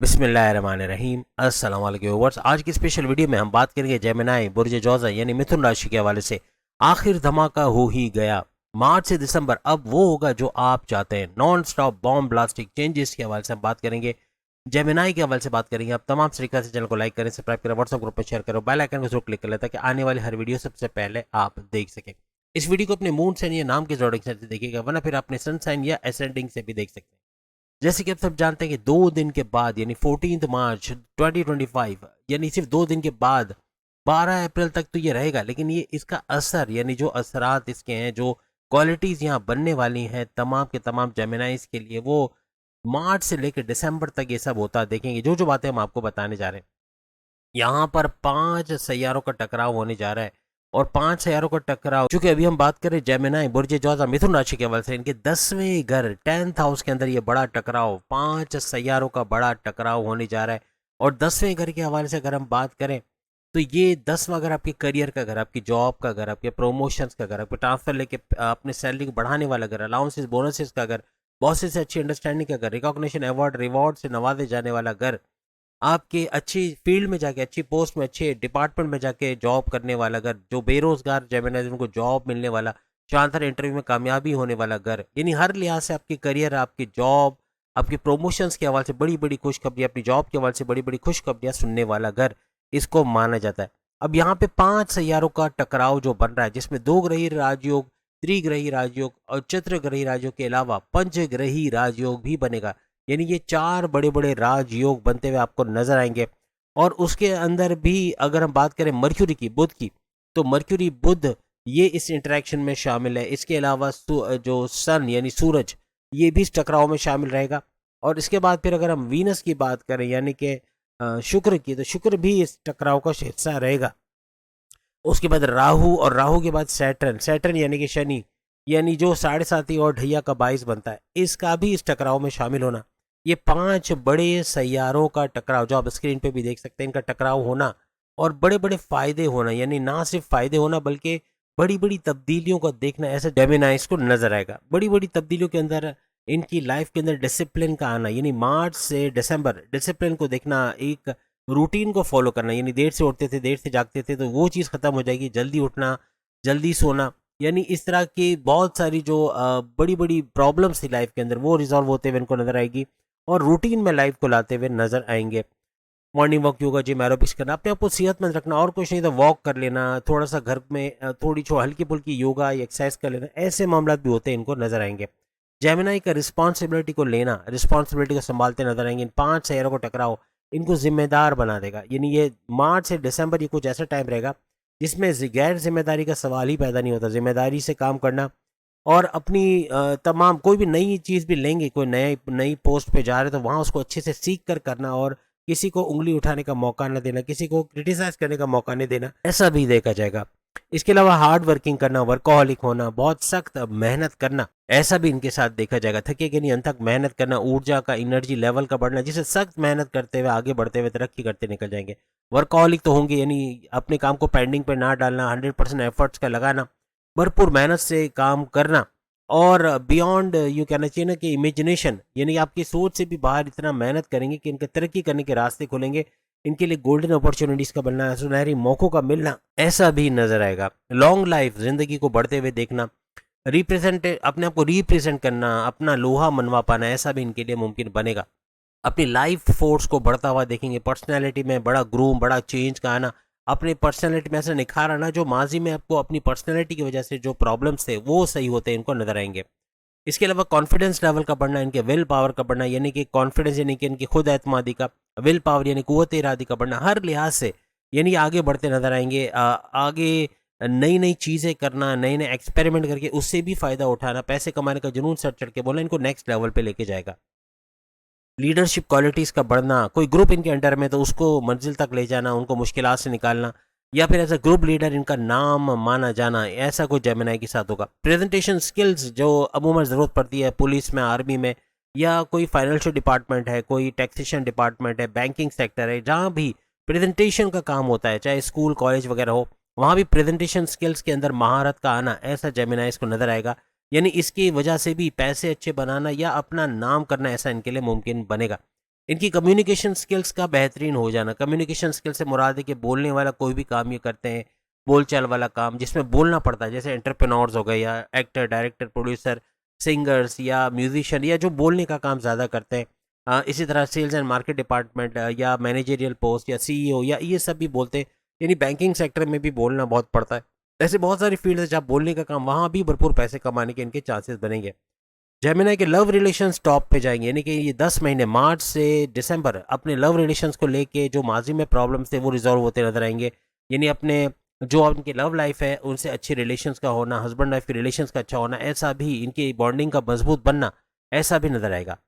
बिस्मिल्लाहिर्रहमानिर्रहीम। अस्सलाम वालेकुम व्यूअर्स। आज की स्पेशल वीडियो में हम बात करेंगे जेमिनाई बुर्ज जोज़ा यानी मिथुन राशि के हवाले से। आखिर धमाका हो ही गया। मार्च से दिसंबर अब वो होगा जो आप चाहते हैं। नॉन स्टॉप बॉम्ब ब्लास्टिक चेंजेस के हवाले से हम बात करेंगे। जेमिनाई के हवाले से बात करेंगे। आप तमाम तरीके से चैनल को लाइक करें, सब्सक्राइब करें, व्हाट्सएप ग्रुप में शेयर करो, बेल आइकन को जरूर क्लिक कर लें ताकि आने वाली हर वीडियो सबसे पहले आप देख सकें। इस वीडियो को अपने मून साइन या नाम के जोड़े से देखिएगा, वरना फिर अपने सन साइन या एसेंडिंग से भी देख सकते हैं। जैसे कि आप सब जानते हैं कि 2 दिन के बाद यानी 14 मार्च 2025 यानी सिर्फ 2 दिन के बाद 12 अप्रैल तक तो ये रहेगा, लेकिन ये इसका असर यानी जो असरात इसके हैं, जो क्वालिटीज़ यहाँ बनने वाली हैं तमाम के तमाम जेमिनाइज के लिए, वो मार्च से लेकर दिसंबर तक ये सब होता देखेंगे। जो जो बातें हम आपको बताने जा रहे हैं, यहाँ पर 5 सैयारों का टकराव होने जा रहा है। और 5 सैयारों का टकराव, चूंकि अभी हम बात करें जेमिनाई बुर्ज जोज़ा मिथुन राशि के हवाले से, इनके 10वें घर 10th हाउस के अंदर ये बड़ा टकराव, 5 सैयारों का बड़ा टकराव होने जा रहा है। और 10वें घर के हवाले से अगर हम बात करें तो ये 10वां घर आपके करियर का घर, आपकी जॉब का घर, आपके प्रमोशंस का घर, आपके ट्रांसफर लेके अपने सैलरी को बढ़ाने वाला घर, अलाउंसेस बोनसेस का घर, बॉसेस से अच्छी अंडरस्टैंडिंग का घर, रिकॉग्निशन अवार्ड रिवॉर्ड से नवाजे जाने वाला घर, आपके अच्छी फील्ड में जाके, अच्छी पोस्ट में, अच्छे डिपार्टमेंट में जाके जॉब करने वाला घर, जो बेरोजगार जेमिनाइज उनको जॉब मिलने वाला, शानदार इंटरव्यू में कामयाबी होने वाला घर, यानी हर लिहाज से आपकी करियर, आपकी जॉब, आपके प्रमोशंस के हवाले से बड़ी बड़ी खुशखबरियाँ, अपनी जॉब के हवाले से बड़ी बड़ी खुशखबरियाँ सुनने वाला घर इसको माना जाता है। अब यहाँ पे 5 सैयारों का टकराव जो बन रहा है, जिसमें 2 ग्रही राजयोग, त्रिग्रही राजयोग और चतुर्ग्रही राजयोग के अलावा पंचग्रही राजयोग भी बनेगा। यानी ये 4 बड़े बड़े राजयोग बनते हुए आपको नजर आएंगे। और उसके अंदर भी अगर हम बात करें मर्क्यूरी की, बुध की, तो मर्क्यूरी बुध ये इस इंटरेक्शन में शामिल है। इसके अलावा जो सन यानी सूरज, ये भी इस टकराव में शामिल रहेगा। और इसके बाद फिर अगर हम वीनस की बात करें यानी कि शुक्र की, तो शुक्र भी इस टकराव का हिस्सा रहेगा। उसके बाद राहु, और राहु के बाद सैटर्न, सैटर्न यानी कि शनि, यानी जो 7.5 और ढैया का 22 बनता है, इसका भी इस टकराव में शामिल होना। ये 5 बड़े सैयारों का टकराव जो आप स्क्रीन पे भी देख सकते हैं, इनका टकराव होना और बड़े बड़े फायदे होना, यानी ना सिर्फ फायदे होना बल्कि बड़ी बड़ी तब्दीलियों को देखना, ऐसे जेमिनाइज को नजर आएगा। बड़ी बड़ी तब्दीलियों के अंदर इनकी लाइफ के अंदर डिसिप्लिन का आना, यानी मार्च से दिसंबर डिसिप्लिन को देखना, एक रूटीन को फॉलो करना, यानी देर से उठते थे, देर से जागते थे, तो वो चीज़ खत्म हो जाएगी। जल्दी उठना, जल्दी सोना, यानी इस तरह की बहुत सारी जो बड़ी बड़ी प्रॉब्लम्स थी लाइफ के अंदर, वो रिजॉल्व होते हुए इनको नजर आएगी और रूटीन में लाइफ को लाते हुए नजर आएंगे। Morning walk, yoga, gym, aerobics करना, अपने आप को सेहतमंद रखना, और कुछ नहीं तो वॉक कर लेना, थोड़ा सा घर में थोड़ी हल्की फुल्की योगा या एक्सरसाइज कर लेना, ऐसे मामला भी होते हैं, इनको नजर आएंगे। जेमिनाई का रिस्पॉन्सिबिलिटी को लेना, रिस्पॉन्सिबिलिटी को संभालते नजर आएंगे। इन 5 शहरों को टकराओ इनको जिम्मेदार बना देगा। यानी ये मार्च से दिसंबर ये कुछ ऐसा टाइम रहेगा जिसमें गैर जिम्मेदारी का सवाल ही पैदा नहीं होता। जिम्मेदारी से काम करना और अपनी तमाम कोई भी नई चीज़ भी लेंगे, कोई नए नई पोस्ट पे जा रहे तो वहाँ उसको अच्छे से सीख कर करना, और किसी को उंगली उठाने का मौका न देना, किसी को क्रिटिसाइज करने का मौका नहीं देना, ऐसा भी देखा जाएगा। इसके अलावा हार्ड वर्किंग करना, वर्कोहलिक होना, बहुत सख्त मेहनत करना, ऐसा भी इनके साथ देखा जाएगा। थकेगे नहीं, अंत तक मेहनत करना, ऊर्जा का, एनर्जी लेवल का बढ़ना, जिसे सख्त मेहनत करते हुए आगे बढ़ते हुए तरक्की करते निकल जाएंगे। वर्कोहलिक तो होंगे, यानी अपने काम को पेंडिंग पे ना डालना, 100% एफर्ट्स का लगाना, भरपूर मेहनत से काम करना। और बियॉन्ड यू कहना चाहिए ना कि इमेजिनेशन, यानी आपकी सोच से भी बाहर इतना मेहनत करेंगे कि इनके तरक्की करने के रास्ते खुलेंगे। इनके लिए गोल्डन अपॉर्चुनिटीज का बनना, सुनहरी मौकों का मिलना, ऐसा भी नजर आएगा। लॉन्ग लाइफ, जिंदगी को बढ़ते हुए देखना, रिप्रेजेंट, अपने आप को रिप्रेजेंट करना, अपना लोहा मनवा पाना, ऐसा भी इनके लिए मुमकिन बनेगा। अपनी लाइफ फोर्स को बढ़ता हुआ देखेंगे। पर्सनैलिटी में बड़ा ग्रूम, बड़ा चेंज का आना, अपनी पर्सनैलिटी में ऐसा निखार आना, जो माजी में आपको अपनी पर्सनैलिटी की वजह से जो प्रॉब्लम्स थे वो सही होते हैं, इनको नजर आएंगे। इसके अलावा कॉन्फिडेंस लेवल का बढ़ना, इनके विल पावर का बढ़ना, यानी कि कॉन्फिडेंस यानी कि इनकी खुद एतमादी का, विल पावर यानी कुव्वत इरादी का बढ़ना, हर लिहाज से यानी आगे बढ़ते नजर आएंगे। आगे नई नई चीज़ें करना, नए नए एक्सपेरिमेंट करके उससे भी फ़ायदा उठाना, पैसे कमाने का जुनून सर चढ़ के बोलना, इनको नेक्स्ट लेवल पे लेके जाएगा। लीडरशिप क्वालिटीज़ का बढ़ना, कोई ग्रुप इनके अंडर में तो उसको मंजिल तक ले जाना, उनको मुश्किलात से निकालना, या फिर एज अ ग्रुप लीडर इनका नाम माना जाना, ऐसा कोई जेमिनाई के साथ होगा। प्रेजेंटेशन स्किल्स जो अमूमन ज़रूरत पड़ती है पुलिस में, आर्मी में, या कोई फाइनेंशियल डिपार्टमेंट है, कोई टैक्सेशन डिपार्टमेंट है, बैंकिंग सेक्टर है, जहाँ भी प्रेजेंटेशन का काम होता है, चाहे स्कूल कॉलेज वगैरह हो, वहाँ भी प्रेजेंटेशन स्किल्स के अंदर महारत का आना, ऐसा जेमिनाइज को नजर आएगा। यानी इसकी वजह से भी पैसे अच्छे बनाना या अपना नाम करना, ऐसा इनके लिए मुमकिन बनेगा। इनकी कम्युनिकेशन स्किल्स का बेहतरीन हो जाना। कम्युनिकेशन स्किल से मुराद है कि बोलने वाला कोई भी काम ये करते हैं, बोलचाल वाला काम जिसमें बोलना पड़ता है, जैसे एंटरप्रेन्योर्स हो गए या एक्टर, डायरेक्टर, प्रोड्यूसर, सिंगर्स या म्यूजिशियन या जो बोलने का काम ज़्यादा करते हैं। इसी तरह सेल्स एंड मार्केट डिपार्टमेंट या मैनेजरियल पोस्ट या सीईओ या ये सब भी बोलते हैं। यानी बैंकिंग सेक्टर में भी बोलना बहुत पड़ता है। ऐसे बहुत सारी फील्ड है जहाँ बोलने का काम, वहाँ भी भरपूर पैसे कमाने के इनके चांसेस बनेंगे। जेमिनी के लव रिलेशंस टॉप पे जाएंगे, यानी कि ये 10 महीने मार्च से दिसंबर अपने लव रिलेशंस को लेके जो माजी में प्रॉब्लम्स थे वो रिजॉल्व होते नजर आएंगे। यानी अपने जो उनकी लव लाइफ है उनसे अच्छी रिलेशंस का होना, हस्बैंड वाइफ के रिलेशंस का अच्छा होना, ऐसा भी इनकी बॉन्डिंग का मजबूत बनना, ऐसा भी नजर आएगा।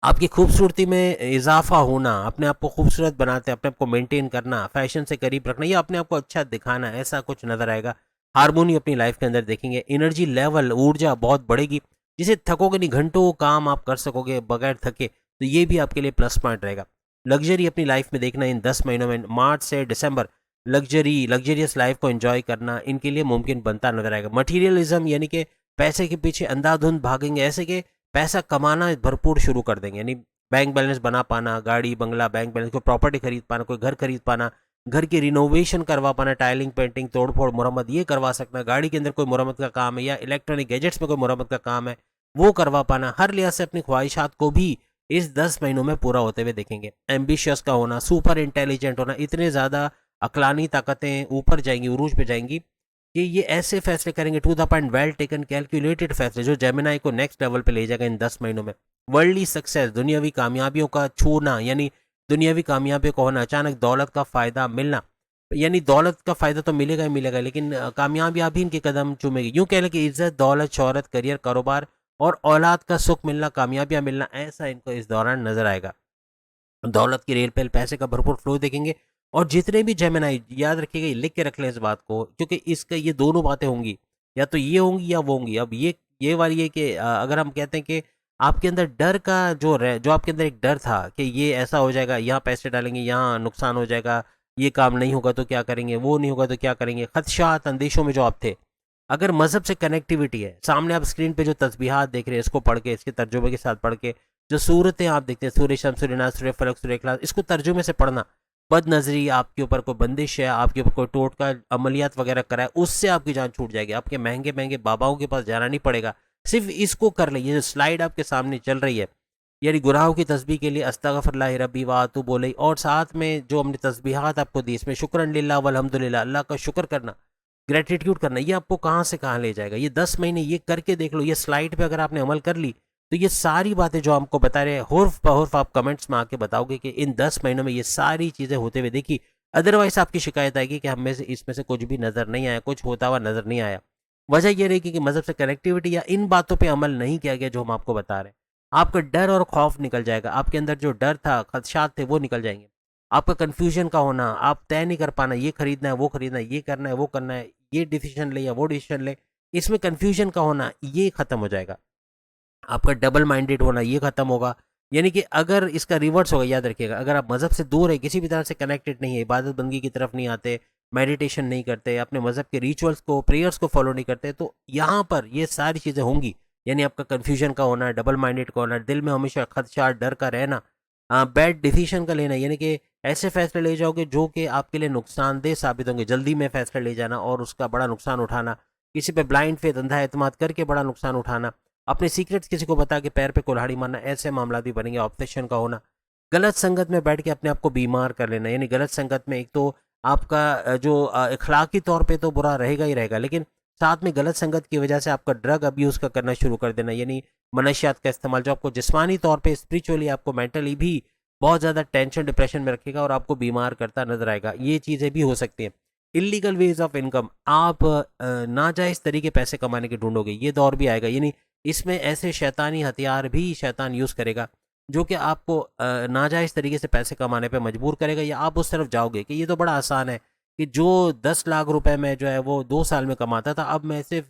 आपकी खूबसूरती में इजाफा होना, अपने आप को खूबसूरत बनाते, अपने आप को मेंटेन करना, फैशन से करीब रखना या अपने आप को अच्छा दिखाना, ऐसा कुछ नजर आएगा। हारमोनी अपनी लाइफ के अंदर देखेंगे। एनर्जी लेवल, ऊर्जा बहुत बढ़ेगी, जिसे थकोगे नहीं, घंटों काम आप कर सकोगे बगैर थके, तो ये भी आपके लिए प्लस पॉइंट रहेगा। लग्जरी अपनी लाइफ में देखना इन 10 महीनों में मार्च से दिसंबर, लग्जरियस लाइफ को एंजॉय करना इनके लिए मुमकिन बनता नजर आएगा। मटीरियलिज्म यानी कि पैसे के पीछे अंधाधुंध भागेंगे, ऐसे कि पैसा कमाना भरपूर शुरू कर देंगे। यानी बैंक बैलेंस बना पाना, गाड़ी बंगला, बैंक बैलेंस, कोई प्रॉपर्टी खरीद पाना, कोई घर खरीद पाना, घर की रिनोवेशन करवा पाना, टाइलिंग, पेंटिंग, तोड़फोड़, मुरम्मत ये करवा सकना, गाड़ी के अंदर कोई मुरम्मत का काम है या इलेक्ट्रॉनिक गैजेट्स में कोई मुरम्मत का काम है वो करवा पाना, हर लिहाज से अपनी ख्वाहिशात को भी इस 10 महीनों में पूरा होते हुए देखेंगे। एम्बिशियस का होना, सुपर इंटेलिजेंट होना, इतने ज़्यादा अकलानी ताकतें ऊपर जाएंगी, उरूज पे जाएंगी कि ये ऐसे फैसले करेंगे, to the point, well taken, calculated फैसले, जो जेमिनी को नेक्स्ट लेवल पे ले जाएगा इन 10 महीनों में। वर्ल्डली सक्सेस, दुनियावी कामयाबियों का छूना, यानी दुनियावी कामयाबियों का होना, अचानक दौलत का फ़ायदा मिलना, यानी दौलत का फ़ायदा तो मिलेगा ही मिलेगा, लेकिन कामयाबी इनके कदम चूमेगी। यूँ कह लें कि इज्जत, दौलत, शोहरत, करियर, कारोबार और औलाद का सुख मिलना, कामयाबियाँ मिलना, ऐसा इनको इस दौरान नजर आएगा। दौलत की रेल पे पैसे का भरपूर फ्लो देखेंगे। और जितने भी जेमिनी, याद रखिएगा, लिख के रख लें इस बात को, क्योंकि इसका ये दोनों बातें होंगी, या तो ये होंगी या वो होंगी। अब ये वाली है कि अगर हम कहते हैं कि आपके अंदर डर का जो आपके अंदर एक डर था कि ये ऐसा हो जाएगा, यहाँ पैसे डालेंगे यहाँ नुकसान हो जाएगा, ये काम नहीं होगा तो क्या करेंगे, वो नहीं होगा तो क्या करेंगे, खदशात, अंदेशों में जो आप थे, अगर मजहब से कनेक्टिविटी है, सामने आप स्क्रीन पे जो तस्बीहात देख रहे हैं इसको पढ़ के, इसके तर्जुमे के साथ पढ़ के, जो सूरतें आप देखते हैं, सूर्य शम्स, सूर्य नास, सूर्य फलक, सूर्य इखलास, इसको तर्जुमे से पढ़ना, बद नजरी, आपके ऊपर कोई बंदिश है, आपके ऊपर कोई टोटका अमलियात वगैरह कराए, उससे आपकी जान छूट जाएगी, आपके महंगे महंगे बाबाओं के पास जाना नहीं पड़ेगा। सिर्फ इसको कर ले, ये जो स्लाइड आपके सामने चल रही है, यानी गुनाहों की तस्बीह के लिए अस्तगफिरुल्लाह रब्बी व अतूबु इलैह, और साथ में जो हमने तस्बीहात आपको दी, इसमें शुक्रन लिल्लाह वल्हम्दुलिल्लाह, अल्लाह का शुक्र करना, ग्रेटिट्यूड करना, ये आपको कहाँ से कहाँ ले जाएगा। ये 10 महीने ये करके देख लो, ये स्लाइड पे अगर आपने अमल कर ली तो ये सारी बातें जो हमको बता रहे हैं, हुर्फ बहुर्फ आप कमेंट्स में आके बताओगे कि इन 10 महीनों में ये सारी चीज़ें होते हुए देखी। अदरवाइज आपकी शिकायत आएगी कि हमें से इसमें से कुछ भी नज़र नहीं आया, कुछ होता हुआ नज़र नहीं आया। वजह यह रहेगी कि मज़हब से कनेक्टिविटी या इन बातों पे अमल नहीं किया गया जो हम आपको बता रहे हैं। आपका डर और खौफ निकल जाएगा, आपके अंदर जो डर था, खदशात थे, वो निकल जाएंगे। आपका कन्फ्यूजन का होना, आप तय नहीं कर पाना, ये खरीदना है, वो खरीदना है, ये करना है, वो करना है, ये डिसीजन ले या वो डिसीजन ले, इसमें कन्फ्यूजन का होना, ये खत्म हो जाएगा। आपका डबल माइंडेड होना, ये खत्म होगा। यानी कि अगर इसका रिवर्स होगा, याद रखिएगा, अगर आप मज़हब से दूर है, किसी भी तरह से कनेक्टेड नहीं है, इबादत बंदगी की तरफ नहीं आते, मेडिटेशन नहीं करते, अपने मज़हब के रिचुअल्स को, प्रेयर्स को फॉलो नहीं करते, तो यहाँ पर ये सारी चीज़ें होंगी। यानी आपका कन्फ्यूजन का होना, डबल माइंडेड का होना, दिल में हमेशा खदशा, डर का रहना, बैड डिसीजन का लेना, यानी कि ऐसे फैसले ले जाओगे जो कि आपके लिए नुकसानदेह साबित होंगे, जल्दी में फैसला ले जाना और उसका बड़ा नुकसान उठाना, किसी पे ब्लाइंड फेथ, अंधा एतमाद करके बड़ा नुकसान उठाना, अपने सीक्रेट्स किसी को बता के पैर पे कुल्हाड़ी मारना, ऐसे मामला भी बनेंगे। ऑब्सेशन का होना, गलत संगत में बैठ के अपने आप को बीमार कर लेना, यानी गलत संगत में एक तो आपका जो इखलाकी तौर पे तो बुरा रहेगा ही रहेगा, लेकिन साथ में गलत संगत की वजह से आपका ड्रग अब्यूज़ का करना शुरू कर देना, यानी मनशियात का इस्तेमाल, जो आपको जिस्मानी तौर पे, स्पिरिचुअली, आपको मेंटली भी बहुत ज़्यादा टेंशन, डिप्रेशन में रखेगा और आपको बीमार करता नजर आएगा। ये चीज़ें भी हो सकती हैं। इलीगल वेज ऑफ इनकम, आप नाजायज़ तरीके पैसे कमाने के ढूंढोगे, ये दौर भी आएगा। यानी इसमें ऐसे शैतानी हथियार भी शैतान यूज़ करेगा जो कि आपको नाजायज़ तरीके से पैसे कमाने पे मजबूर करेगा, या आप उस तरफ जाओगे कि ये तो बड़ा आसान है कि जो 10 लाख रुपए में जो है वो 2 साल में कमाता था, अब मैं सिर्फ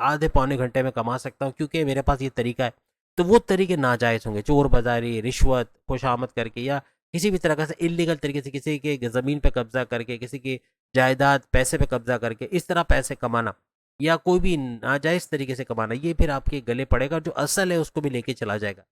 आधे पौने घंटे में कमा सकता हूँ क्योंकि मेरे पास ये तरीका है। तो वो तरीके नाजायज़ होंगे, चोर बाजारी, रिश्वत, खुशामद करके, या किसी भी तरह का से इलीगल तरीके से किसी के ज़मीन पे कब्जा करके, किसी की जायदाद, पैसे पे कब्जा करके, इस तरह पैसे कमाना या कोई भी नाजायज़ तरीके से कमाना, ये फिर आपके गले पड़ेगा, जो असल है उसको भी लेके चला जाएगा।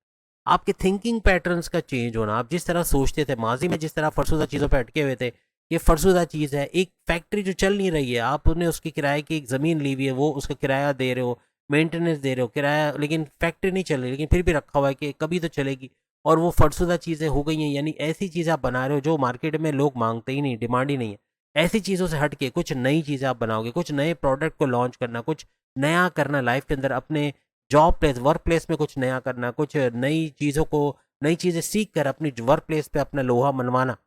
आपके थिंकिंग पैटर्न्स का चेंज होना, आप जिस तरह सोचते थे माजी में, जिस तरह फरसुदा चीज़ों पे अटके हुए थे, ये फरसुदा चीज़ है। एक फैक्ट्री जो चल नहीं रही है, आपने उसकी किराए की एक ज़मीन ली हुई है, वो उसका किराया दे रहे हो, मेंटेनेंस दे रहे हो, किराया, लेकिन फैक्ट्री नहीं चल रही, लेकिन फिर भी रखा हुआ है कि कभी तो चलेगी, और वो फरसुदा चीज़ें हो गई हैं। यानी ऐसी चीज़ें आप बना रहे हो जो मार्केट में लोग मांगते ही नहीं, डिमांड ही नहीं है। ऐसी चीज़ों से हट के कुछ नई चीज़ें आप बनाओगे, कुछ नए प्रोडक्ट को लॉन्च करना, कुछ नया करना लाइफ के अंदर, अपने जॉब प्लेस, वर्क प्लेस में कुछ नया करना, कुछ नई चीज़ों को, नई चीज़ें सीख कर अपनी वर्क प्लेस पे अपना लोहा मनवाना।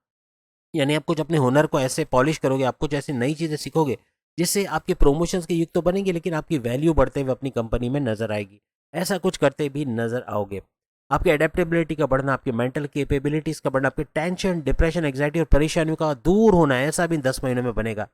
यानी आप कुछ अपने हुनर को ऐसे पॉलिश करोगे, आप कुछ ऐसी नई चीज़ें सीखोगे जिससे आपके प्रमोशंस के युग तो बनेंगे, लेकिन आपकी वैल्यू बढ़ते हुए अपनी कंपनी में नजर आएगी। ऐसा कुछ करते भी नजर आओगे। आपकी एडेप्टेबिलिटी का बढ़ना, आपकी मेंटल कैपेबिलिटीज का बढ़ना, आपके टेंशन, डिप्रेशन, एग्जाइटी और परेशानियों का दूर होना, ऐसा भी 10 महीनों में बनेगा।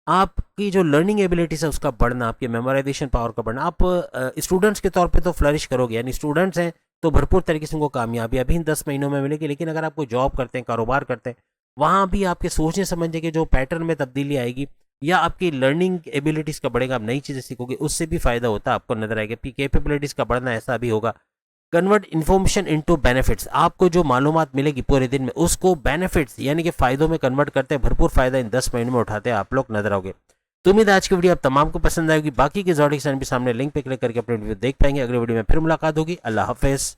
आपकी जो लर्निंग एबिलिटीज है उसका बढ़ना, आपकी मेमोराइजेशन पावर का बढ़ना, आप स्टूडेंट्स के तौर पे तो फ्लरिश करोगे, यानी स्टूडेंट्स हैं तो भरपूर तरीके से उनको कामयाबी अभी इन 10 महीनों में मिलेगी। लेकिन अगर आप कोई जॉब करते हैं, कारोबार करते हैं, वहाँ भी आपके सोचने समझने के जो पैटर्न में तब्दीली आएगी, या आपकी लर्निंग एबिलिटीज़ का बढ़ेगा, आप नई चीज़ें सीखोगे, उससे भी फायदा होता है आपको नजर आएगा। आपकी कैपेबिलिटीज़ का बढ़ना, ऐसा भी होगा। कन्वर्ट इन्फॉर्मेशन इनटू बेनिफिट्स, आपको जो मालूमात मिलेगी पूरे दिन में, उसको बेनिफिट्स यानी कि फायदों में कन्वर्ट करते हैं, भरपूर फायदा इन 10 महीनों में उठाते हैं आप लोग नजर आओगे। तो उम्मीद है आज की वीडियो आप तमाम को पसंद आएगी। बाकी के ज़ोडिक साइन भी सामने लिंक पे क्लिक करके अपने वीडियो देख पाएंगे। अगले वीडियो में फिर मुलाकात होगी। अल्लाह हाफिज़।